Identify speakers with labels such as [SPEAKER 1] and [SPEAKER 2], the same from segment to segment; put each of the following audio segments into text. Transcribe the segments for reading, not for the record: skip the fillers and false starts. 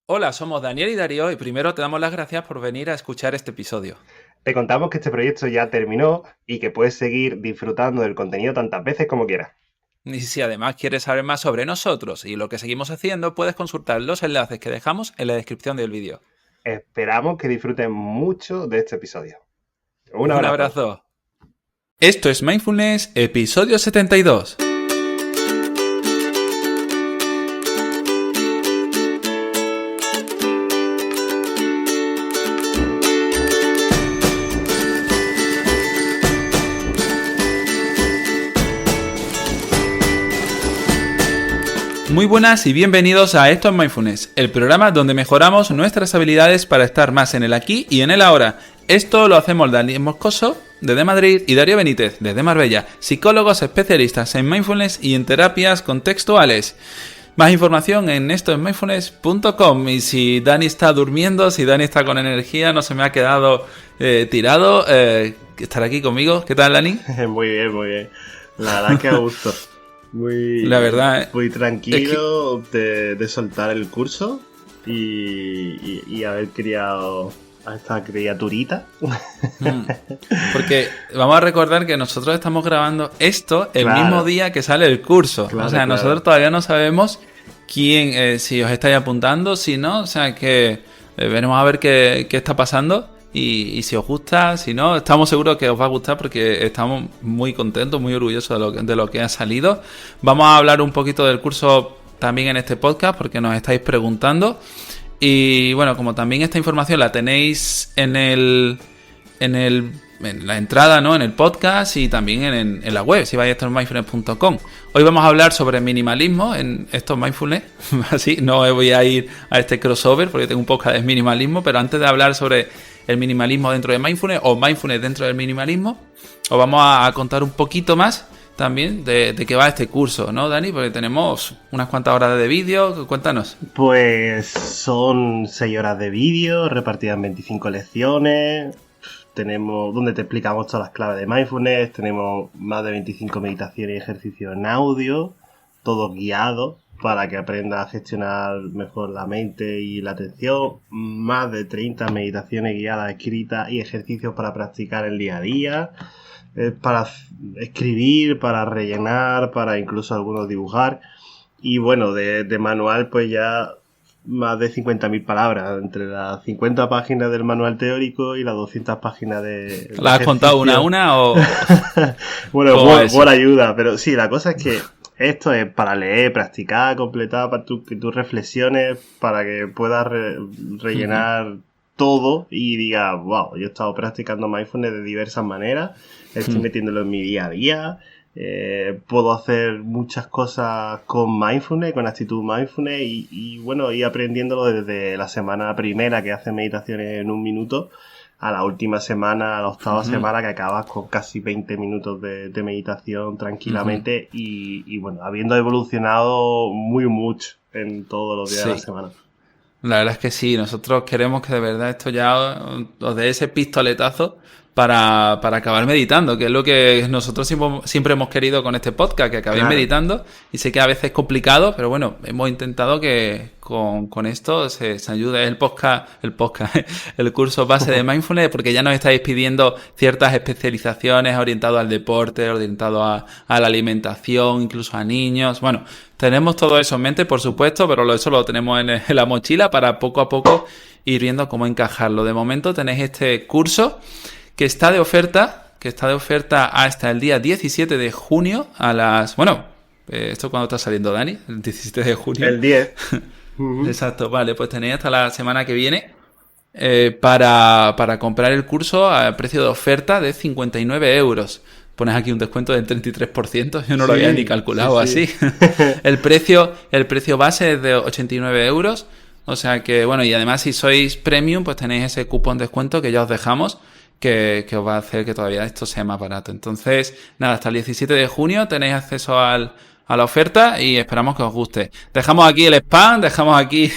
[SPEAKER 1] Hola, somos Daniel y Darío y primero te damos las gracias por venir a escuchar este episodio.
[SPEAKER 2] Te contamos que este proyecto ya terminó y que puedes seguir disfrutando del contenido tantas veces como quieras.
[SPEAKER 1] Y si además quieres saber más sobre nosotros y lo que seguimos haciendo, puedes consultar los enlaces que dejamos en la descripción del vídeo.
[SPEAKER 2] Esperamos que disfruten mucho de este episodio. Un
[SPEAKER 1] Un
[SPEAKER 2] abrazo.
[SPEAKER 1] abrazo. Esto es Mindfulness, episodio 72. Muy buenas y bienvenidos a Esto es Mindfulness, el programa donde mejoramos nuestras habilidades para estar más en el aquí y en el ahora. Esto lo hacemos Daniel Moscoso, desde Madrid, y Darío Benítez, desde Marbella, psicólogos especialistas en mindfulness y en terapias contextuales. Más información en estoesmindfulness.com. Y si Dani está durmiendo, si Dani está con energía, no se me ha quedado tirado, estar aquí conmigo. ¿Qué tal, Dani?
[SPEAKER 2] Muy bien, muy bien. La verdad que a gusto.
[SPEAKER 1] La verdad,
[SPEAKER 2] Muy
[SPEAKER 1] es que...
[SPEAKER 2] tranquilo de soltar el curso y haber criado a esta criaturita.
[SPEAKER 1] Porque vamos a recordar que nosotros estamos grabando esto el mismo
[SPEAKER 2] Claro,
[SPEAKER 1] día que sale el curso. O
[SPEAKER 2] claro,
[SPEAKER 1] sea,
[SPEAKER 2] claro.
[SPEAKER 1] nosotros todavía no sabemos quién, si os estáis apuntando, si no. O sea, que veremos a ver qué está pasando. Y si os gusta, si no, estamos seguros que os va a gustar porque estamos muy contentos, muy orgullosos de lo que ha salido. Vamos a hablar un poquito del curso también en este podcast porque nos estáis preguntando. Y bueno, como también esta información la tenéis en la entrada, ¿no? En el podcast y también en la web, si vais a estomindfulness.com. Hoy vamos a hablar sobre minimalismo en estos mindfulness. Así, no voy a ir a este crossover porque tengo un podcast de minimalismo, pero antes de hablar sobre el minimalismo dentro de mindfulness o mindfulness dentro del minimalismo, os vamos a contar un poquito más también de qué va este curso, ¿no, Dani? Porque tenemos unas cuantas horas de vídeo. Cuéntanos.
[SPEAKER 2] Pues son 6 horas de vídeo repartidas en 25 lecciones. Tenemos donde te explicamos todas las claves de mindfulness. Tenemos más de 25 meditaciones y ejercicios en audio, todos guiados para que aprendas a gestionar mejor la mente y la atención. Más de 30 meditaciones guiadas escritas y ejercicios para practicar el día a día. Para escribir, para rellenar, para incluso algunos dibujar. Y bueno, de manual pues ya más de 50.000 palabras, entre las 50 páginas del manual teórico y las 200 páginas de
[SPEAKER 1] ¿Las has contado una a
[SPEAKER 2] ejercicio.
[SPEAKER 1] una o
[SPEAKER 2] Bueno,
[SPEAKER 1] cómo va eso?
[SPEAKER 2] por ayuda, pero sí, la cosa es que esto es para leer, practicar, completar, para que tú reflexiones, para que puedas rellenar todo y digas, wow, yo he estado practicando mindfulness de diversas maneras, estoy metiéndolo en mi día a día. Puedo hacer muchas cosas con mindfulness, con actitud mindfulness y bueno, ir aprendiéndolo desde la semana primera que hace meditaciones en un minuto a la última semana, a la octava semana que acabas con casi 20 minutos de meditación tranquilamente y bueno, habiendo evolucionado muy mucho en todos los días de la
[SPEAKER 1] Sí,
[SPEAKER 2] semana.
[SPEAKER 1] la verdad es que sí. Nosotros queremos que de verdad esto ya os dé ese pistoletazo para acabar meditando, que es lo que nosotros siempre hemos querido con este podcast, que acabéis
[SPEAKER 2] Claro.
[SPEAKER 1] meditando. Y sé que a veces es complicado, pero bueno, hemos intentado que con esto se ayude el curso base de Mindfulness, porque ya nos estáis pidiendo ciertas especializaciones orientadas al deporte, orientado a la alimentación, incluso a niños. Bueno, tenemos todo eso en mente, por supuesto, pero eso lo tenemos en la mochila para poco a poco ir viendo cómo encajarlo. De momento tenéis este curso que está de oferta hasta el día 17 de junio a las... Bueno, ¿esto cuándo está saliendo, Dani? El 17 de junio.
[SPEAKER 2] El 10. Ujú.
[SPEAKER 1] Exacto, vale, pues tenéis hasta la semana que viene para comprar el curso a precio de oferta de 59 euros. Pones aquí un descuento del 33%, yo no lo había ni
[SPEAKER 2] Sí, sí,
[SPEAKER 1] calculado
[SPEAKER 2] sí.
[SPEAKER 1] así. El precio base es de 89 euros. O sea que, bueno, y además si sois premium, pues tenéis ese cupón de descuento que ya os dejamos, que os va a hacer que todavía esto sea más barato. Entonces, nada, hasta el 17 de junio tenéis acceso a la oferta y esperamos que os guste. Dejamos aquí el spam, dejamos aquí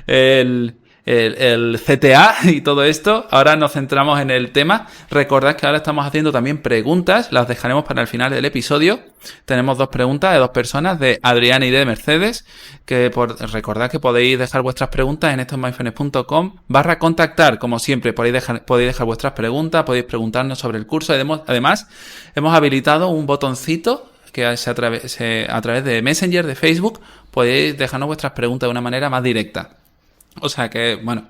[SPEAKER 1] el, el CTA y todo esto. Ahora nos centramos en el tema. Recordad que ahora estamos haciendo también preguntas, las dejaremos para el final del episodio. Tenemos 2 preguntas de 2 personas, de Adriana y de Mercedes, que recordad que podéis dejar vuestras preguntas en estomindfulness.com/contactar, como siempre. Podéis dejar vuestras preguntas, podéis preguntarnos sobre el curso. Además, hemos habilitado un botoncito que a través de Messenger, de Facebook, podéis dejarnos vuestras preguntas de una manera más directa. O sea que, bueno,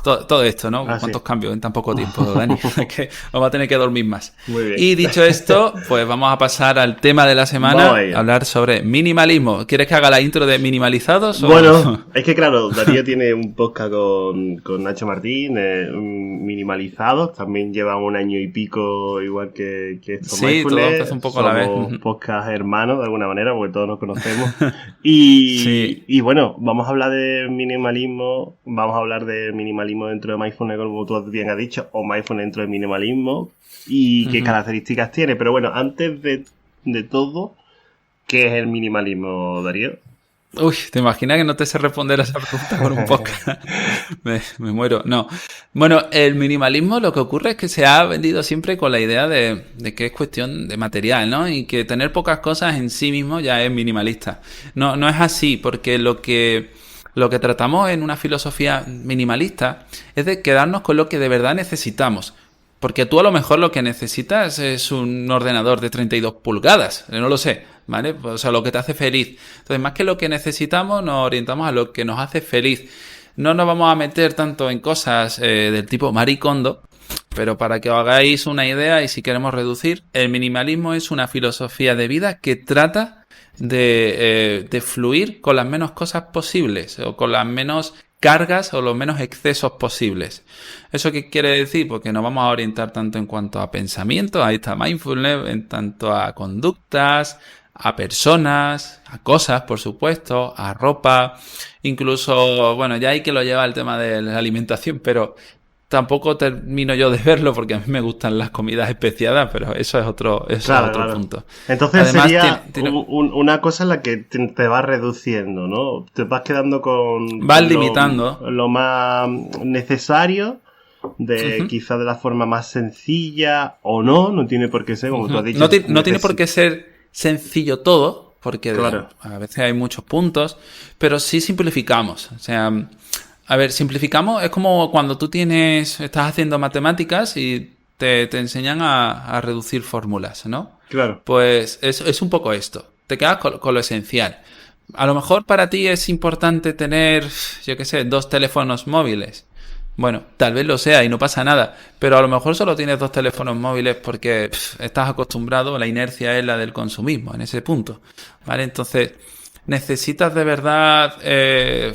[SPEAKER 1] todo esto, ¿no? ¿Cuántos cambios en tan poco tiempo, Dani? Es que vamos a tener que dormir más.
[SPEAKER 2] Muy bien.
[SPEAKER 1] Y dicho esto, pues vamos a pasar al tema de la semana, hablar sobre minimalismo. ¿Quieres que haga la intro de Minimalizados?
[SPEAKER 2] Bueno, es que claro, Darío tiene un podcast con Nacho Martín, Minimalizados, también lleva 1 año y pico, igual que esto.
[SPEAKER 1] Sí, todo empezó un poco a la vez.
[SPEAKER 2] Podcast hermanos, de alguna manera, porque todos nos conocemos. Y bueno, vamos a hablar de minimalismo, vamos a hablar de minimalismo dentro de Mindfulness, como tú bien has dicho, o Mindfulness dentro de minimalismo, y qué características tiene. Pero bueno, antes de todo, ¿qué es el minimalismo, Darío?
[SPEAKER 1] Uy, ¿te imaginas que no te sé responder a esa pregunta con un podcast? me muero. No. Bueno, el minimalismo, lo que ocurre es que se ha vendido siempre con la idea de que es cuestión de material, ¿no? Y que tener pocas cosas en sí mismo ya es minimalista. No es así, porque lo que tratamos en una filosofía minimalista es de quedarnos con lo que de verdad necesitamos. Porque tú a lo mejor lo que necesitas es un ordenador de 32 pulgadas, no lo sé, ¿vale? O sea, lo que te hace feliz. Entonces, más que lo que necesitamos, nos orientamos a lo que nos hace feliz. No nos vamos a meter tanto en cosas del tipo Marie Kondo, pero para que os hagáis una idea, y si queremos reducir, el minimalismo es una filosofía de vida que trata de fluir con las menos cosas posibles, o con las menos cargas o los menos excesos posibles. ¿Eso qué quiere decir? Porque nos vamos a orientar tanto en cuanto a pensamientos, ahí está mindfulness, en tanto a conductas, a personas, a cosas, por supuesto, a ropa, incluso, bueno, ya hay que lo lleva el tema de la alimentación, pero tampoco termino yo de verlo porque a mí me gustan las comidas especiadas, pero eso es otro punto.
[SPEAKER 2] Entonces además, sería una cosa en la que te vas reduciendo, ¿no? Te vas quedando
[SPEAKER 1] vas limitando
[SPEAKER 2] lo más necesario, quizás de la forma más sencilla, o no tiene por qué ser, como tú has dicho.
[SPEAKER 1] No tiene por qué ser sencillo todo, porque a veces hay muchos puntos, pero sí simplificamos. O sea, a ver, simplificamos, es como cuando tú estás haciendo matemáticas y te enseñan a reducir fórmulas, ¿no?
[SPEAKER 2] Claro.
[SPEAKER 1] Pues es un poco esto. Te quedas con lo esencial. A lo mejor para ti es importante tener, yo qué sé, 2 teléfonos móviles. Bueno, tal vez lo sea y no pasa nada, pero a lo mejor solo tienes 2 teléfonos móviles porque estás acostumbrado, la inercia es la del consumismo en ese punto, ¿vale? Entonces, ¿necesitas de verdad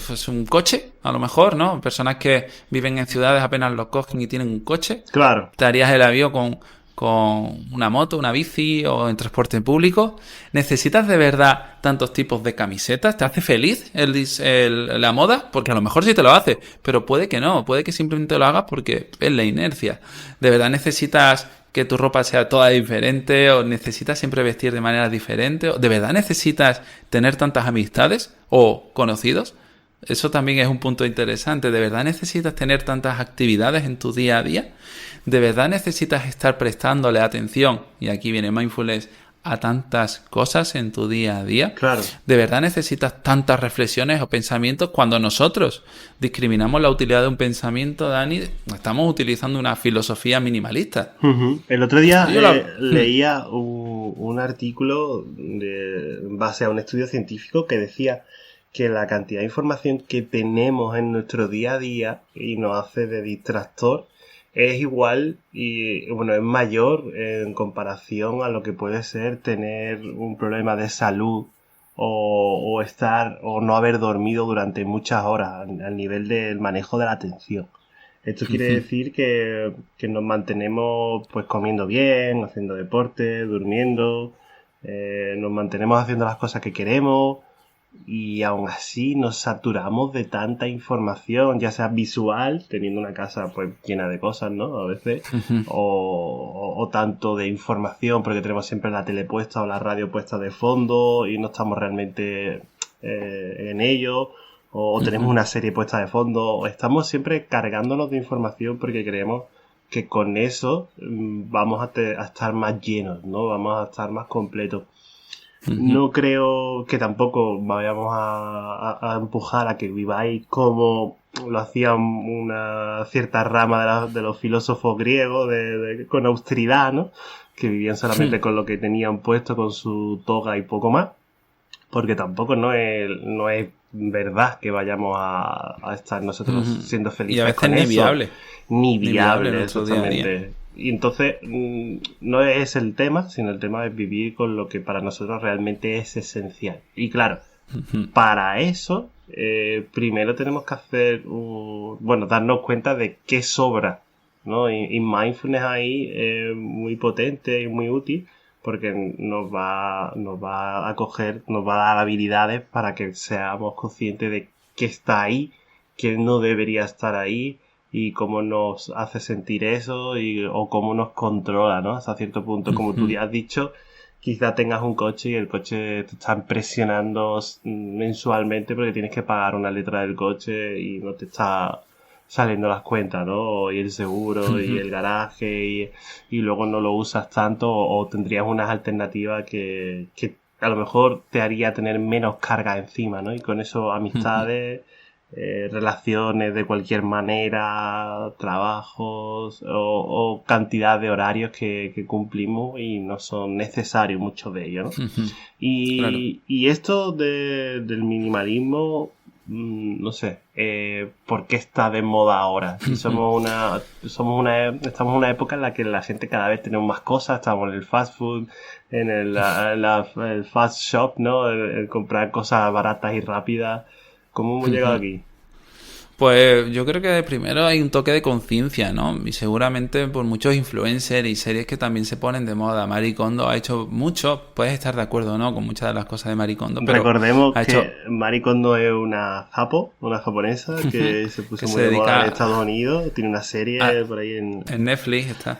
[SPEAKER 1] pues un coche? A lo mejor, ¿no? Personas que viven en ciudades apenas lo cogen y tienen un coche.
[SPEAKER 2] Claro.
[SPEAKER 1] ¿Te harías el avión con una moto, una bici o en transporte público? ¿Necesitas de verdad tantos tipos de camisetas? ¿Te hace feliz la moda? Porque a lo mejor sí te lo hace, pero puede que no, puede que simplemente lo hagas porque es la inercia. ¿De verdad necesitas que tu ropa sea toda diferente o necesitas siempre vestir de manera diferente? ¿O de verdad necesitas tener tantas amistades o conocidos? Eso también es un punto interesante. ¿De verdad necesitas tener tantas actividades en tu día a día? ¿De verdad necesitas estar prestándole atención? Y aquí viene mindfulness, a tantas cosas en tu día a día.
[SPEAKER 2] Claro.
[SPEAKER 1] ¿De verdad necesitas tantas reflexiones o pensamientos? Cuando nosotros discriminamos la utilidad de un pensamiento, Dani, estamos utilizando una filosofía minimalista.
[SPEAKER 2] El otro día leía un artículo en base a un estudio científico que decía que la cantidad de información que tenemos en nuestro día a día y nos hace de distractor es igual y, bueno, es mayor en comparación a lo que puede ser tener un problema de salud o estar o no haber dormido durante muchas horas al nivel del manejo de la atención. Esto quiere decir que nos mantenemos pues comiendo bien, haciendo deporte, durmiendo, nos mantenemos haciendo las cosas que queremos. Y aún así nos saturamos de tanta información, ya sea visual, teniendo una casa pues llena de cosas, ¿no? A veces, o tanto de información, porque tenemos siempre la tele puesta o la radio puesta de fondo y no estamos realmente en ello, o tenemos una serie puesta de fondo, o estamos siempre cargándonos de información porque creemos que con eso vamos a estar más llenos, ¿no? Vamos a estar más completos. No creo que tampoco vayamos a empujar a que viváis como lo hacía una cierta rama de los filósofos griegos con austeridad, ¿no? Que vivían solamente con lo que tenían puesto, con su toga y poco más. Porque tampoco no es verdad que vayamos a estar nosotros siendo felices.
[SPEAKER 1] Y a veces
[SPEAKER 2] con
[SPEAKER 1] ni
[SPEAKER 2] eso.
[SPEAKER 1] viable.
[SPEAKER 2] Ni viable,
[SPEAKER 1] exactamente.
[SPEAKER 2] Día a día. Y entonces no es el tema, sino el tema es vivir con lo que para nosotros realmente es esencial. Y claro, para eso primero tenemos que hacer, darnos cuenta de qué sobra, ¿no? Y mindfulness ahí es muy potente y muy útil porque nos va a dar habilidades para que seamos conscientes de qué está ahí, qué no debería estar ahí, y cómo nos hace sentir eso o cómo nos controla, ¿no? Hasta cierto punto, como tú ya has dicho, quizá tengas un coche y el coche te está presionando mensualmente porque tienes que pagar una letra del coche y no te está saliendo las cuentas, ¿no? Y el seguro y el garaje y luego no lo usas tanto o tendrías unas alternativas que a lo mejor te haría tener menos carga encima, ¿no? Y con eso amistades... relaciones de cualquier manera, trabajos o cantidad de horarios que cumplimos y no son necesarios muchos de ellos, ¿no? Y esto del minimalismo, no sé, ¿por qué está de moda ahora? Si estamos en una época en la que la gente cada vez tenemos más cosas, estamos en el fast food, en el fast shop, ¿no? El comprar cosas baratas y rápidas. ¿Cómo hemos llegado aquí?
[SPEAKER 1] Pues yo creo que primero hay un toque de conciencia, ¿no? Y seguramente por muchos influencers y series que también se ponen de moda. Marie Kondo ha hecho mucho, puedes estar de acuerdo o no con muchas de las cosas de Marie Kondo, pero
[SPEAKER 2] recordemos que Marie Kondo es una japonesa que se puso muy de moda en Estados Unidos, tiene una serie por ahí en
[SPEAKER 1] Netflix, está.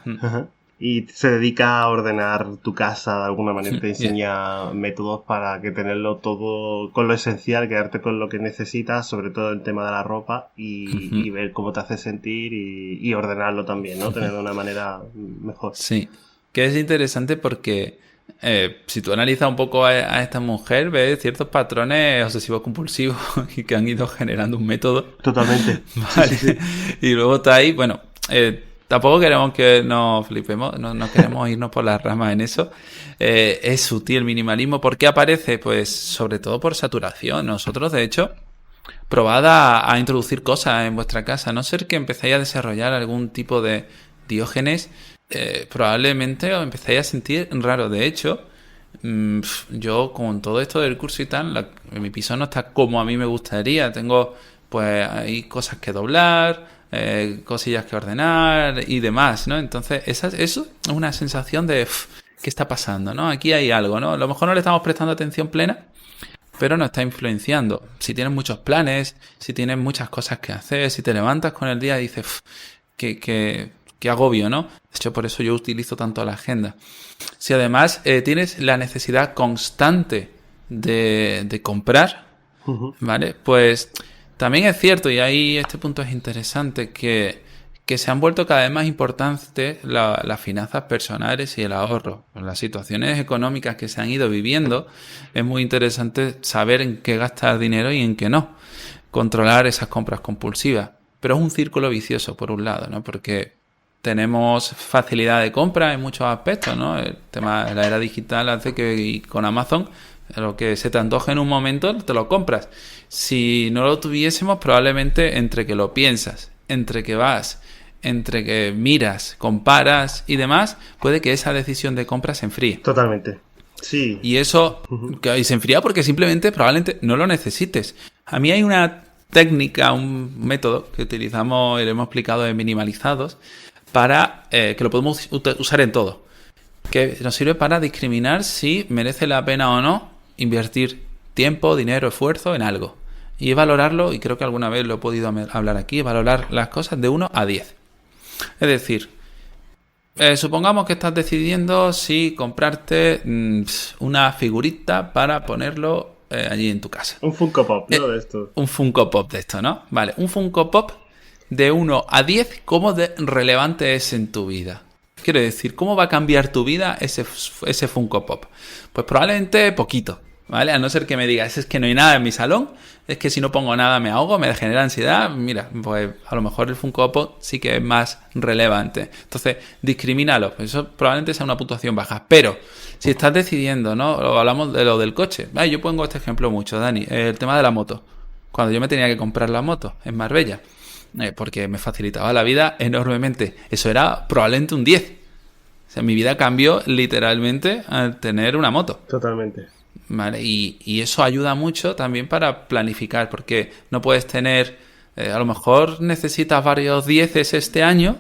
[SPEAKER 2] Y se dedica a ordenar tu casa de alguna manera, te enseña métodos para que tenerlo todo con lo esencial, quedarte con lo que necesitas, sobre todo el tema de la ropa y ver cómo te hace sentir y ordenarlo también, ¿no? Tenerlo de una manera mejor.
[SPEAKER 1] Sí, que es interesante porque si tú analizas un poco a esta mujer, ves ciertos patrones obsesivos compulsivos y que han ido generando un método.
[SPEAKER 2] Totalmente.
[SPEAKER 1] Vale. Sí. Y luego está ahí, bueno... tampoco queremos que nos flipemos, no queremos irnos por las ramas en eso. Es sutil el minimalismo. ¿Por qué aparece? Pues sobre todo por saturación. Nosotros, de hecho, probad a introducir cosas en vuestra casa. A no ser que empecéis a desarrollar algún tipo de Diógenes, probablemente os empecéis a sentir raro. De hecho, yo con todo esto del curso y tal, mi piso no está como a mí me gustaría. Tengo, pues, hay cosas que doblar, cosillas que ordenar y demás, ¿no? Entonces, eso es una sensación de ¿qué está pasando, no? Aquí hay algo, ¿no? A lo mejor no le estamos prestando atención plena, pero nos está influenciando. Si tienes muchos planes, si tienes muchas cosas que hacer, si te levantas con el día y dices qué agobio, ¿no? De hecho, por eso yo utilizo tanto la agenda. Si además tienes la necesidad constante de comprar, ¿vale? Pues también es cierto, y ahí este punto es interesante, que se han vuelto cada vez más importantes las finanzas personales y el ahorro. Con las situaciones económicas que se han ido viviendo, es muy interesante saber en qué gastar dinero y en qué no. Controlar esas compras compulsivas. Pero es un círculo vicioso, por un lado, ¿no? Porque tenemos facilidad de compra en muchos aspectos, ¿no? El tema de la era digital hace que y con Amazon lo que se te antoje en un momento te lo compras. Si no lo tuviésemos, probablemente entre que lo piensas, entre que vas, entre que miras, comparas y demás, puede que esa decisión de compra se enfríe.
[SPEAKER 2] Totalmente. Sí.
[SPEAKER 1] Y eso y se enfría porque simplemente probablemente no lo necesites. A mí hay una técnica, un método que utilizamos y lo hemos explicado en Minimalizados para que lo podemos usar en todo, que nos sirve para discriminar si merece la pena o no invertir tiempo, dinero, esfuerzo en algo y valorarlo, y creo que alguna vez lo he podido hablar aquí, valorar las cosas de 1 a 10. Es decir, supongamos que estás decidiendo si comprarte una figurita para ponerlo allí en tu casa.
[SPEAKER 2] Un Funko Pop, ¿no? De esto.
[SPEAKER 1] Un Funko Pop de esto, ¿no? Vale, un Funko Pop de 1 a 10, ¿cómo de relevante es en tu vida? Quiero decir, ¿cómo va a cambiar tu vida ese Funko Pop? Pues probablemente poquito, ¿vale? A no ser que me digas, es que no hay nada en mi salón, es que si no pongo nada me ahogo, me genera ansiedad. Mira, pues a lo mejor el Funko Pop sí que es más relevante. Entonces, discrimínalo. Eso probablemente sea una puntuación baja. Pero, si estás decidiendo, ¿no? Hablamos de lo del coche. Yo pongo este ejemplo mucho, Dani. El tema de la moto. Cuando yo me tenía que comprar la moto en Marbella. Porque me facilitaba la vida enormemente. Eso era probablemente un 10. O sea, mi vida cambió literalmente al tener una moto.
[SPEAKER 2] Totalmente.
[SPEAKER 1] Vale, y eso ayuda mucho también para planificar, porque no puedes tener, a lo mejor necesitas varios 10 este año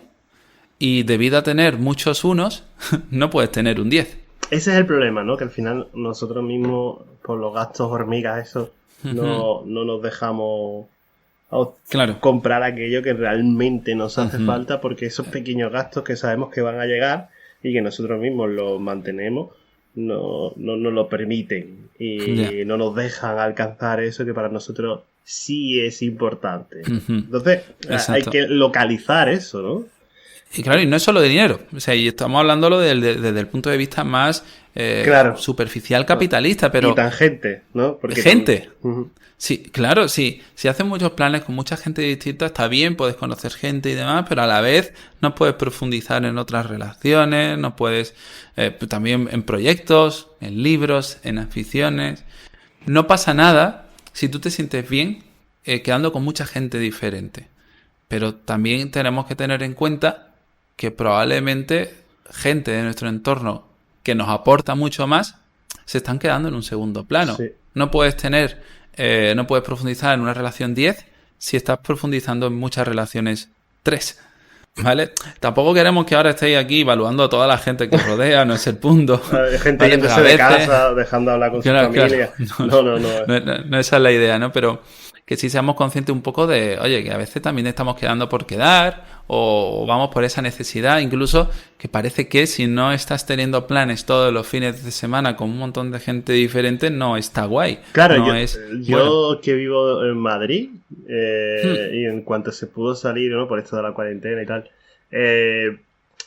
[SPEAKER 1] y debido a tener muchos unos, no puedes tener un 10.
[SPEAKER 2] Ese es el problema, ¿no? Que al final nosotros mismos, por los gastos hormigas, eso, no nos dejamos comprar aquello que realmente nos hace falta, porque esos pequeños gastos que sabemos que van a llegar y que nosotros mismos los mantenemos, no nos lo permiten y no nos dejan alcanzar eso que para nosotros sí es importante. Entonces, hay que localizar eso, ¿no?
[SPEAKER 1] Y claro, y no es solo de dinero. O sea, y estamos hablándolo desde el punto de vista más superficial capitalista, pero...
[SPEAKER 2] Y tangente, ¿no? Porque
[SPEAKER 1] gente. Sí, claro, sí. Si haces muchos planes con mucha gente distinta, está bien, puedes conocer gente y demás, pero a la vez no puedes profundizar en otras relaciones, no puedes... también en proyectos, en libros, en aficiones. No pasa nada si tú te sientes bien quedando con mucha gente diferente. Pero también tenemos que tener en cuenta que probablemente gente de nuestro entorno que nos aporta mucho más se están quedando en un segundo plano. Sí. No puedes profundizar en una relación 10 si estás profundizando en muchas relaciones 3. ¿Vale? Tampoco queremos que ahora estéis aquí evaluando a toda la gente que os rodea, no es el punto.
[SPEAKER 2] Gente yéndose de casa, dejando de hablar con su familia.
[SPEAKER 1] Claro. No, esa es la idea, ¿no? Pero que sí seamos conscientes un poco de, oye, que a veces también estamos quedando por quedar o vamos por esa necesidad, incluso que parece que si no estás teniendo planes todos los fines de semana con un montón de gente diferente, no está guay.
[SPEAKER 2] Claro,
[SPEAKER 1] no
[SPEAKER 2] yo que vivo en Madrid y en cuanto se pudo salir, ¿no? Por esto de la cuarentena y tal,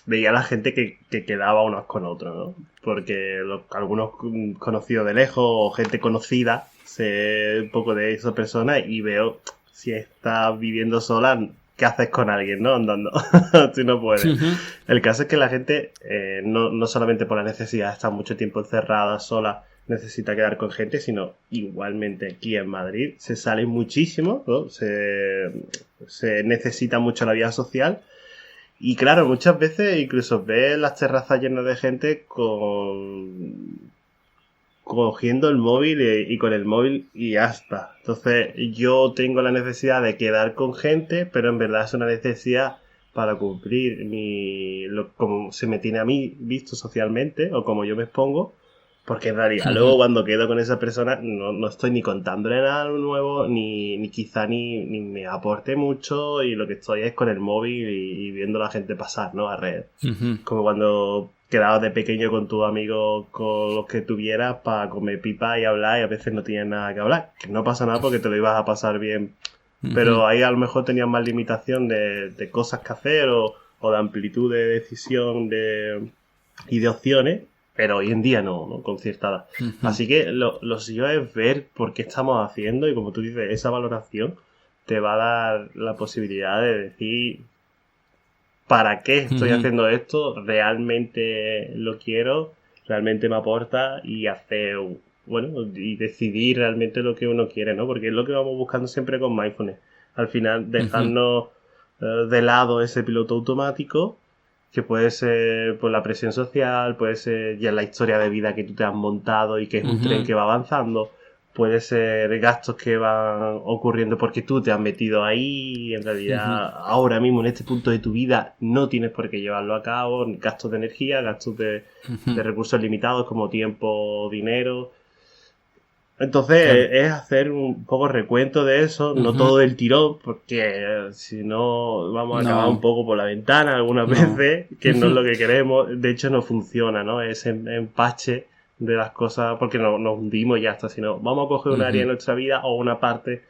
[SPEAKER 2] veía a la gente que quedaba unos con otros, ¿no? Porque algunos conocidos de lejos o gente conocida, sé un poco de esa persona y veo si estás viviendo sola, ¿qué haces con alguien, no? Andando. Si no puedes. El caso es que la gente, no solamente por la necesidad de estar mucho tiempo encerrada, sola, necesita quedar con gente, sino igualmente aquí en Madrid se sale muchísimo, ¿no? Se necesita mucho la vida social. Y claro, muchas veces incluso ves las terrazas llenas de gente cogiendo el móvil y con el móvil y ya está. Entonces yo tengo la necesidad de quedar con gente, pero en verdad es una necesidad para cumplir como se me tiene a mí visto socialmente o como yo me expongo, porque en realidad luego cuando quedo con esa persona no estoy ni contándole nada nuevo, ni quizá ni me aporte mucho, y lo que estoy es con el móvil y viendo a la gente pasar, ¿no? A red. Como cuando quedabas de pequeño con tus amigos, con los que tuvieras, para comer pipa y hablar, y a veces no tienes nada que hablar. Que no pasa nada porque te lo ibas a pasar bien. Pero ahí a lo mejor tenías más limitación de cosas que hacer o de amplitud de decisión y de opciones. Pero hoy en día no concertada. Así que lo suyo es ver por qué estamos haciendo, y como tú dices, esa valoración te va a dar la posibilidad de decir ¿para qué estoy haciendo esto? ¿Realmente lo quiero? ¿Realmente me aporta? Y hacer, y decidir realmente lo que uno quiere, ¿no? Porque es lo que vamos buscando siempre con Mindfulness. Al final, dejarnos de lado ese piloto automático, que puede ser por la presión social, puede ser ya la historia de vida que tú te has montado y que es un tren que va avanzando, puede ser gastos que van ocurriendo porque tú te has metido ahí y en realidad ahora mismo en este punto de tu vida no tienes por qué llevarlo a cabo, gastos de energía, gastos de recursos limitados como tiempo, dinero. Entonces es hacer un poco recuento de eso, no todo el tirón, porque si no vamos a acabar un poco por la ventana algunas veces, que no es lo que queremos. De hecho no funciona, ¿no? Ese empache de las cosas, porque no nos hundimos y ya está, sino vamos a coger un área de nuestra vida o una parte.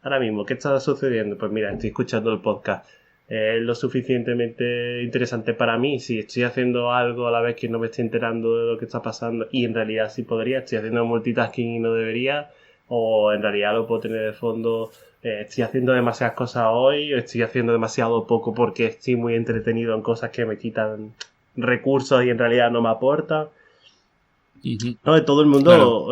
[SPEAKER 2] Ahora mismo, ¿qué está sucediendo? Pues mira, estoy escuchando el podcast. ¿Es lo suficientemente interesante para mí? Si estoy haciendo algo a la vez que no me estoy enterando de lo que está pasando, y en realidad sí podría, estoy haciendo multitasking y no debería, o en realidad lo puedo tener de fondo, estoy haciendo demasiadas cosas hoy, o estoy haciendo demasiado poco porque estoy muy entretenido en cosas que me quitan recursos y en realidad no me aportan. No, todo el mundo, claro.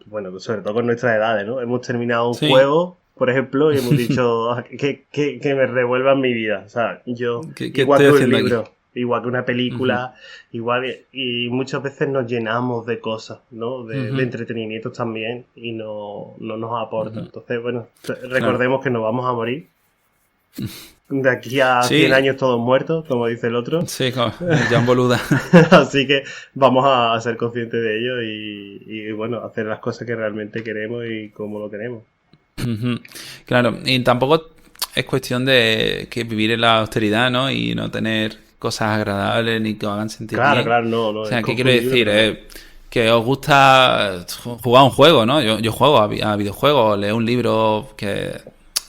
[SPEAKER 2] Bueno, sobre todo con nuestras edades, ¿no? Hemos terminado un juego, por ejemplo, y hemos dicho que me revuelvan mi vida. O sea, yo, igual que un libro, igual que una película, igual, y muchas veces nos llenamos de cosas, ¿no? De entretenimientos también, y no nos aportan. Entonces, bueno, recordemos que nos vamos a morir. De aquí a 100 años todos muertos, como dice el otro.
[SPEAKER 1] Sí, como Jan Boluda.
[SPEAKER 2] Así que vamos a ser conscientes de ello y bueno, hacer las cosas que realmente queremos y como lo queremos.
[SPEAKER 1] Claro, y tampoco es cuestión de que vivir en la austeridad, ¿no? Y no tener cosas agradables ni que os hagan sentir bien.
[SPEAKER 2] Claro, no.
[SPEAKER 1] O sea, ¿qué quiero decir? Que os gusta jugar un juego, ¿no? Yo juego a videojuegos, leo un libro que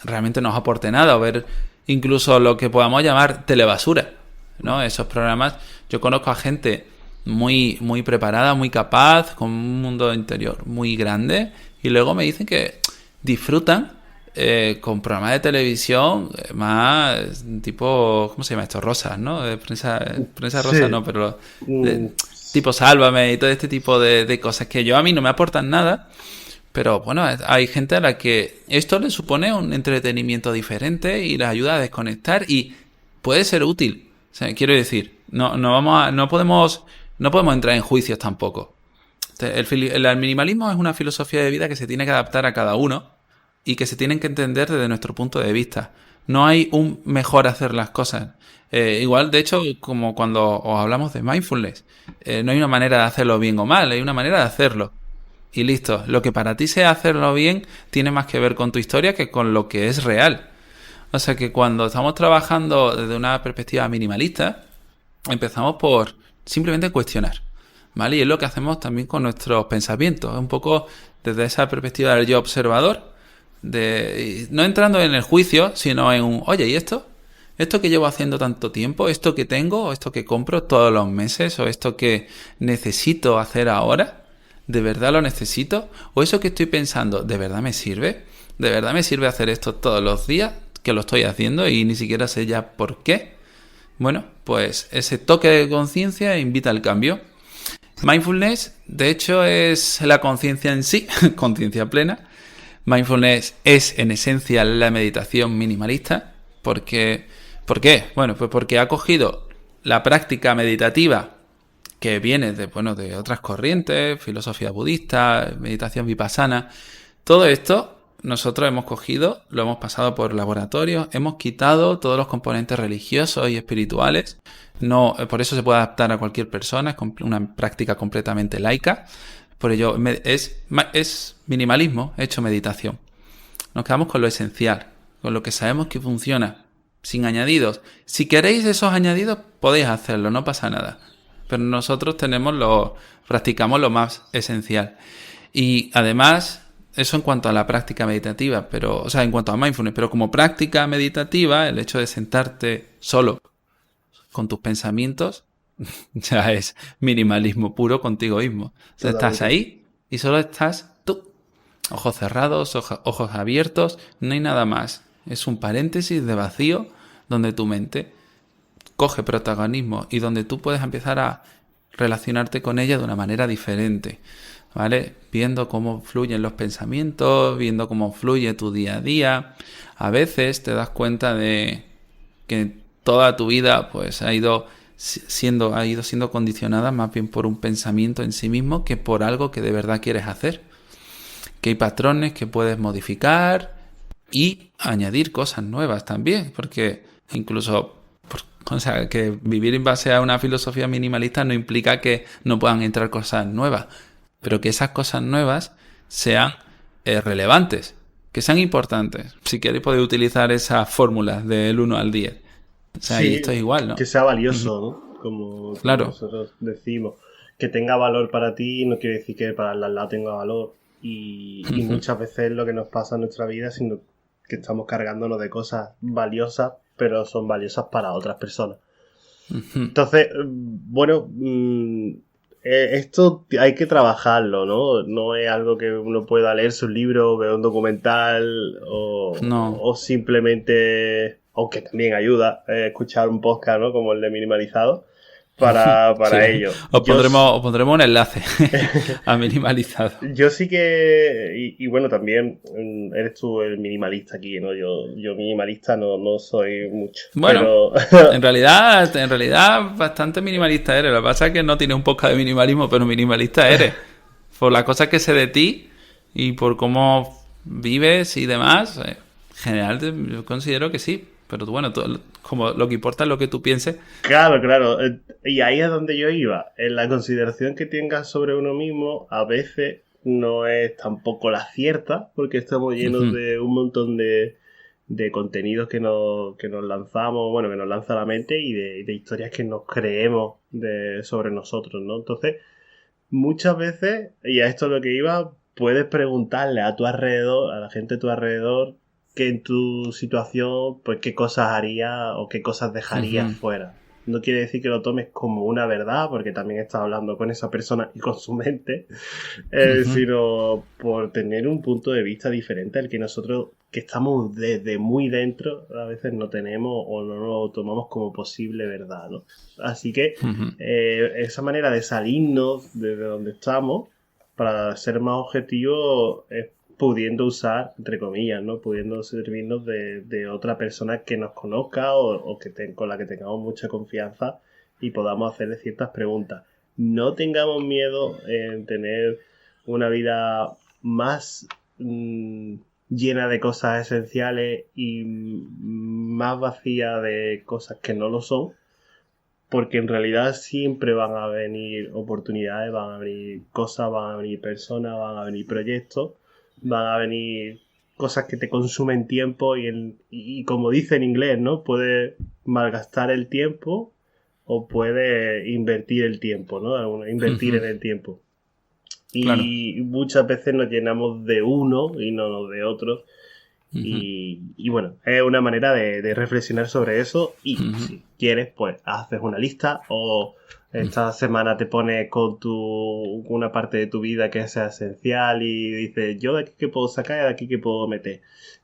[SPEAKER 1] realmente no os aporte nada, o ver incluso lo que podamos llamar telebasura, ¿no? Esos programas, yo conozco a gente muy, muy preparada, muy capaz, con un mundo interior muy grande, y luego me dicen que disfrutan con programas de televisión más tipo, ¿cómo se llama esto? Rosas, ¿no? Prensa rosa, no, pero tipo Sálvame y todo este tipo de cosas que a mí no me aportan nada. Pero bueno, hay gente a la que esto le supone un entretenimiento diferente y les ayuda a desconectar y puede ser útil. O sea, quiero decir, no podemos entrar en juicios tampoco. El minimalismo es una filosofía de vida que se tiene que adaptar a cada uno y que se tienen que entender desde nuestro punto de vista. No hay un mejor hacer las cosas. Igual, de hecho, como cuando os hablamos de mindfulness, no hay una manera de hacerlo bien o mal, hay una manera de hacerlo. Y listo, lo que para ti sea hacerlo bien tiene más que ver con tu historia que con lo que es real. O sea que cuando estamos trabajando desde una perspectiva minimalista, empezamos por simplemente cuestionar, ¿vale? Y es lo que hacemos también con nuestros pensamientos, un poco desde esa perspectiva del yo observador, no entrando en el juicio, sino en un, oye, ¿y esto? ¿Esto que llevo haciendo tanto tiempo? ¿Esto que tengo? ¿O esto que compro todos los meses? ¿O esto que necesito hacer ahora? ¿De verdad lo necesito? ¿O eso que estoy pensando, ¿de verdad me sirve? ¿De verdad me sirve hacer esto todos los días? Que lo estoy haciendo y ni siquiera sé ya por qué. Bueno, pues ese toque de conciencia invita al cambio. Mindfulness, de hecho, es la conciencia en sí, conciencia plena. Mindfulness es, en esencia, la meditación minimalista. ¿Por qué? Bueno, pues porque ha cogido la práctica meditativa que viene de otras corrientes, filosofía budista, meditación vipassana. Todo esto nosotros hemos cogido, lo hemos pasado por laboratorios, hemos quitado todos los componentes religiosos y espirituales. No, por eso se puede adaptar a cualquier persona, es una práctica completamente laica. Por ello es minimalismo hecho meditación. Nos quedamos con lo esencial, con lo que sabemos que funciona, sin añadidos. Si queréis esos añadidos, podéis hacerlo, no pasa nada. Pero nosotros practicamos lo más esencial. Y además, eso en cuanto a la práctica meditativa, en cuanto a mindfulness, pero como práctica meditativa, el hecho de sentarte solo con tus pensamientos, ya es minimalismo puro contigo mismo. O sea, estás ahí y solo estás tú. Ojos cerrados, ojos abiertos, no hay nada más. Es un paréntesis de vacío donde tu mente coge protagonismo y donde tú puedes empezar a relacionarte con ella de una manera diferente, ¿vale? Viendo cómo fluyen los pensamientos, viendo cómo fluye tu día a día. A veces te das cuenta de que toda tu vida pues ha ido siendo condicionada más bien por un pensamiento en sí mismo que por algo que de verdad quieres hacer. Que hay patrones que puedes modificar y añadir cosas nuevas también, porque incluso que vivir en base a una filosofía minimalista no implica que no puedan entrar cosas nuevas, pero que esas cosas nuevas sean relevantes, que sean importantes. Si queréis podéis utilizar esas fórmulas del 1 al 10. O sea,
[SPEAKER 2] sí,
[SPEAKER 1] y esto es igual, ¿no?
[SPEAKER 2] Que sea valioso, ¿no? Como
[SPEAKER 1] claro.
[SPEAKER 2] Nosotros decimos. que tenga valor para ti no quiere decir que para el al lado tenga valor. Y muchas veces lo que nos pasa en nuestra vida es que estamos cargándonos de cosas valiosas, pero son valiosas para otras personas. Entonces, bueno, esto hay que trabajarlo, ¿no? No es algo que uno pueda leerse un libro, ver un documental o simplemente, aunque también ayuda, escuchar un podcast, ¿no? Como el de Minimalizado. Para sí. Ello.
[SPEAKER 1] Os pondremos un enlace a Minimalizado.
[SPEAKER 2] Yo sí que... Y bueno, también eres tú el minimalista aquí, ¿no? Yo minimalista no soy mucho.
[SPEAKER 1] Bueno, pero... en realidad bastante minimalista eres. Lo que pasa es que no tienes un podcast de minimalismo, pero minimalista eres. Por las cosas que sé de ti y por cómo vives y demás, en general yo considero que sí. Pero bueno, como lo que importa es lo que tú pienses.
[SPEAKER 2] Claro. Y ahí es donde yo iba. En la consideración que tengas sobre uno mismo, a veces no es tampoco la cierta, porque estamos llenos de un montón de contenidos que nos lanzamos, bueno, que nos lanza la mente y de historias que nos creemos sobre nosotros, ¿no? Entonces, muchas veces, y a esto es lo que iba, puedes preguntarle a tu alrededor, a la gente de tu alrededor, que en tu situación, pues qué cosas haría o qué cosas dejaría fuera. No quiere decir que lo tomes como una verdad, porque también estás hablando con esa persona y con su mente, sino por tener un punto de vista diferente al que nosotros, que estamos desde muy dentro, a veces no tenemos o no lo tomamos como posible verdad, ¿no? Así que esa manera de salirnos desde donde estamos, para ser más objetivos, es pudiendo usar, entre comillas, ¿no? Pudiendo servirnos de otra persona que nos conozca o con la que tengamos mucha confianza y podamos hacerle ciertas preguntas. No tengamos miedo en tener una vida más llena de cosas esenciales y más vacía de cosas que no lo son, porque en realidad siempre van a venir oportunidades, van a venir cosas, van a venir personas, van a venir proyectos, van a venir cosas que te consumen tiempo y como dice en inglés, ¿no? Puedes malgastar el tiempo o puedes invertir el tiempo, ¿no? Invertir en el tiempo. Y claro, muchas veces nos llenamos de uno y no de otro. Y bueno, es una manera de reflexionar sobre eso y si quieres, pues haces una lista o esta semana te pones con una parte de tu vida que sea esencial y dices, yo de aquí qué puedo sacar y de aquí qué puedo meter